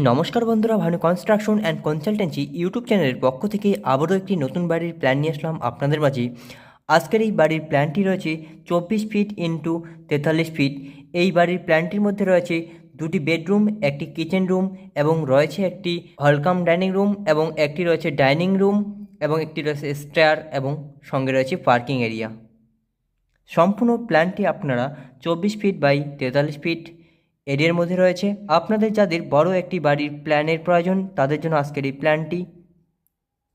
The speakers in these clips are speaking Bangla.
নমস্কার বন্ধুরা, Bhanu construction and consultancy YouTube চ্যানেলের পক্ষ থেকে আবারও একটি নতুন বাড়ির প্ল্যান নিয়ে আসলাম আপনাদের মাঝে। আজকের এই বাড়ির প্ল্যানটি রয়েছে 24 ফিট ইন্টু 43 ফিট। এই বাড়ির প্ল্যানটির মধ্যে রয়েছে দুটি বেডরুম, একটি কিচেন রুম এবং রয়েছে একটি হলকাম ডাইনিং রুম এবং একটি রয়েছে ডাইনিং রুম এবং একটি রয়েছে স্টেয়ার এবং সঙ্গে রয়েছে পার্কিং এরিয়া। সম্পূর্ণ প্ল্যানটি আপনারা 24 ফিট বাই 43 ফিট এরিয়ার মধ্যে রয়েছে। আপনাদের যাদের বড় একটি বাড়ির প্ল্যানের প্রয়োজন তাদের জন্য আজকের এই প্ল্যানটি।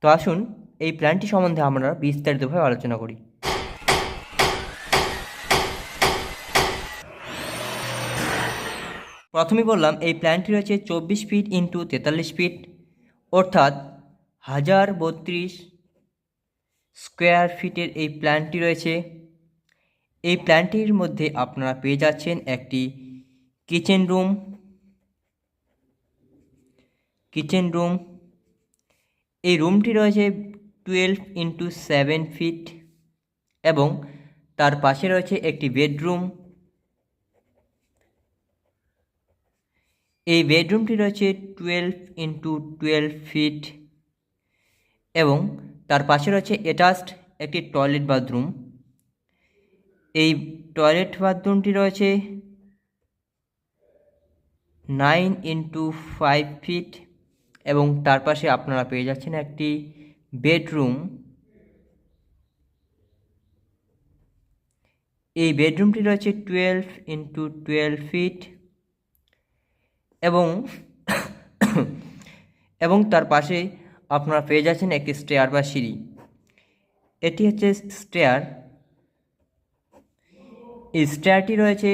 তো আসুন এই প্ল্যানটি সম্বন্ধে আমরা বিস্তারিতভাবে আলোচনা করি। প্রথমে বললাম এই প্ল্যানটি রয়েছে 24 ফিট ইন্টু 43 ফিট, অর্থাৎ 1032 স্কোয়ার ফিটের এই প্ল্যানটি রয়েছে। এই প্ল্যানটির মধ্যে আপনারা পেয়ে যাচ্ছেন একটি কিচেন রুম। এই রুমটি রয়েছে 12x7 ফিট এবং তার পাশে রয়েছে একটি বেডরুম। এই বেডরুমটি রয়েছে 12x12 ফিট এবং তার পাশে রয়েছে অ্যাটাচড একটি টয়লেট বাথরুম। এই টয়লেট বাথরুমটি রয়েছে 9x5 ফিট এবং তার পাশে আপনারা পেয়ে যাচ্ছেন একটি বেডরুম। এই বেডরুমটি রয়েছে 12x12 ফিট এবং এবং তার পাশে আপনারা পেয়ে যাচ্ছেন একটি স্টেয়ার বা সিঁড়ি। এটি হচ্ছে স্টেয়ার। এই স্টেয়ারটি রয়েছে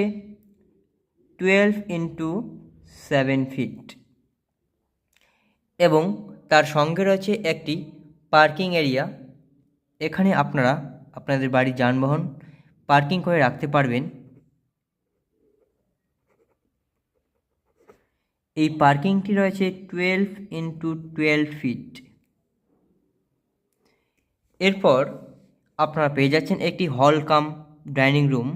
12x7 ফিট এবং তার সঙ্গে রয়েছে একটি পার্কিং এরিয়া। এখানে আপনারা আপনাদের বাড়ির যানবাহন পার্কিং করে রাখতে পারবেন। এই পার্কিংটি রয়েছে 12x12 ফিট। এরপর আপনারা পেয়ে যাচ্ছেন একটি হল কাম ডাইনিং রুম।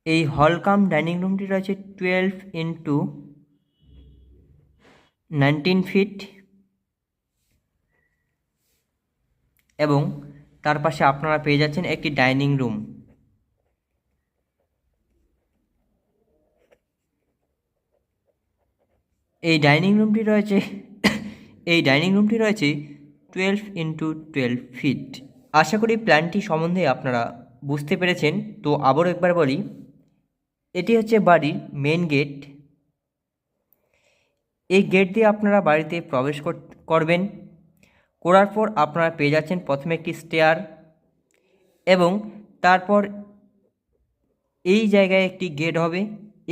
এই হল কাম ডাইনিং রুমটি রয়েছে 12x19 ফিট এবং তার পাশে আপনারা পেয়ে যাচ্ছেন একটি ডাইনিং রুম। এই ডাইনিং রুমটি রয়েছে 12x12 ফিট। আশা করি প্ল্যানটি সম্বন্ধে আপনারা বুঝতে পেরেছেন। তো আবারও একবার বলি, এটি হচ্ছে বাড়ির মেন গেট। এই গেট দিয়ে আপনারা বাড়িতে প্রবেশ করবেন। করার পর আপনারা পেয়ে যাচ্ছেন প্রথমে একটি স্টেয়ার এবং তারপর এই জায়গায় একটি গেট হবে।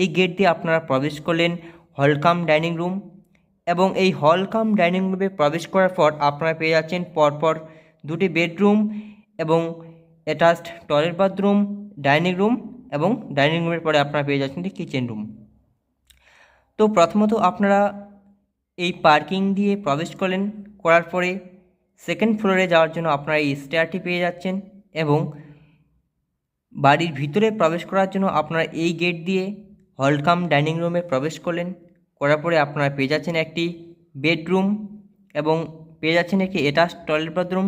এই গেট দিয়ে আপনারা প্রবেশ করলেন হলকাম ডাইনিং রুম এবং এই হলকাম ডাইনিং রুমে প্রবেশ করার পর আপনারা পেয়ে যাচ্ছেন পরপর দুটি বেডরুম এবং attached toilet bathroom, dining room এবং ডাইনিং রুমের পরে আপনারা পেয়ে যাচ্ছেন একটি কিচেন রুম। তো প্রথমত আপনারা এই পার্কিং দিয়ে প্রবেশ করার পরে সেকেন্ড ফ্লোরে যাওয়ার জন্য আপনারা এই স্টেয়ারটি পেয়ে যাচ্ছেন এবং বাড়ির ভিতরে প্রবেশ করার জন্য আপনারা এই গেট দিয়ে হলকাম ডাইনিং রুমে প্রবেশ করার পরে আপনারা পেয়ে যাচ্ছেন একটি বেডরুম এবং পেয়ে যাচ্ছেন একটি অ্যাটাচড টয়লেট বাথরুম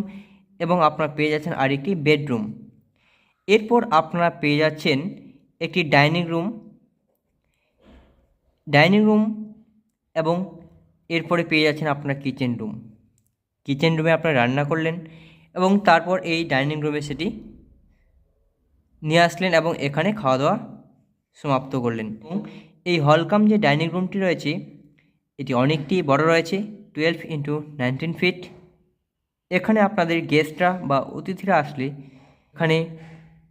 এবং আপনারা পেয়ে যাচ্ছেন আরেকটি বেডরুম। এরপর আপনারা পেয়ে যাচ্ছেন একটি ডাইনিং রুম এবং এরপরে পেয়ে যাচ্ছেন আপনার কিচেন রুমে আপনারা রান্না করলেন এবং তারপর এই ডাইনিং রুমে সেটি নিয়ে আসলেন এবং এখানে খাওয়া দাওয়া সমাপ্ত করলেন। এবং এই হলকাম যে ডাইনিং রুমটি রয়েছে এটি অনেকটি বড় রয়েছে, 12x19 ফিট। এখানে আপনাদের গেস্টরা বা অতিথিরা আসলে এখানে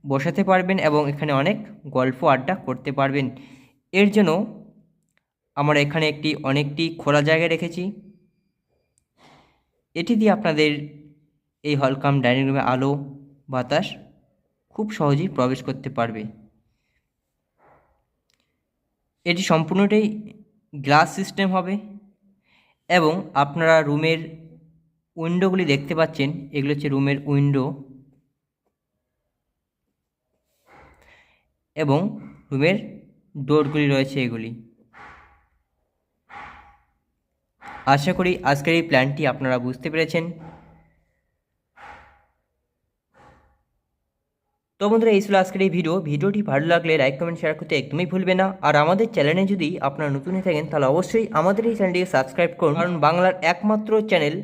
বসাতে পারবেন এবং এখানে অনেক গল্প আড্ডা করতে পারবেন। এর জন্য আমরা এখানে অনেকটি খোলা জায়গা রেখেছি। এটি দিয়ে আপনাদের এই হলকাম ডাইনিং রুমে আলো বাতাস খুব সহজেই প্রবেশ করতে পারবে। এটি সম্পূর্ণটাই গ্লাস সিস্টেম হবে এবং আপনারা রুমের উইন্ডোগুলি দেখতে পাচ্ছেন, এগুলো হচ্ছে রুমের উইন্ডো। এবং রুমের ডোরগুলি রয়েছে এগুলি। আশা করি আজকের এই প্ল্যানটি আপনারা বুঝতে পেরেছেন। তো বন্ধুরা, এই ছিল আজকের এই ভিডিওটি ভালো লাগলে লাইক কমেন্ট শেয়ার করতে একদমই ভুলবে না। আর আমাদের চ্যানেলে যদি আপনারা নতুন হয়ে থাকেন তাহলে অবশ্যই আমাদের এই চ্যানেলটিকে সাবস্ক্রাইব করুন, কারণ বাংলার একমাত্র channel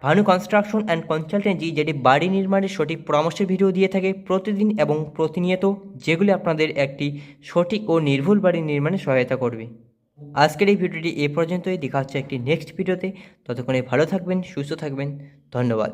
Bhanu construction and consultancy, যেটি বাড়ি নির্মাণের সঠিক পরামর্শের ভিডিও দিয়ে থাকে প্রতিদিন এবং প্রতিনিয়ত, যেগুলি আপনাদের একটি সঠিক ও নির্ভুল বাড়ি নির্মাণে সহায়তা করবে। আজকের এই ভিডিওটি এ পর্যন্তই। দেখা হচ্ছে একটি নেক্সট ভিডিওতে। ততক্ষণে ভালো থাকবেন, সুস্থ থাকবেন। ধন্যবাদ।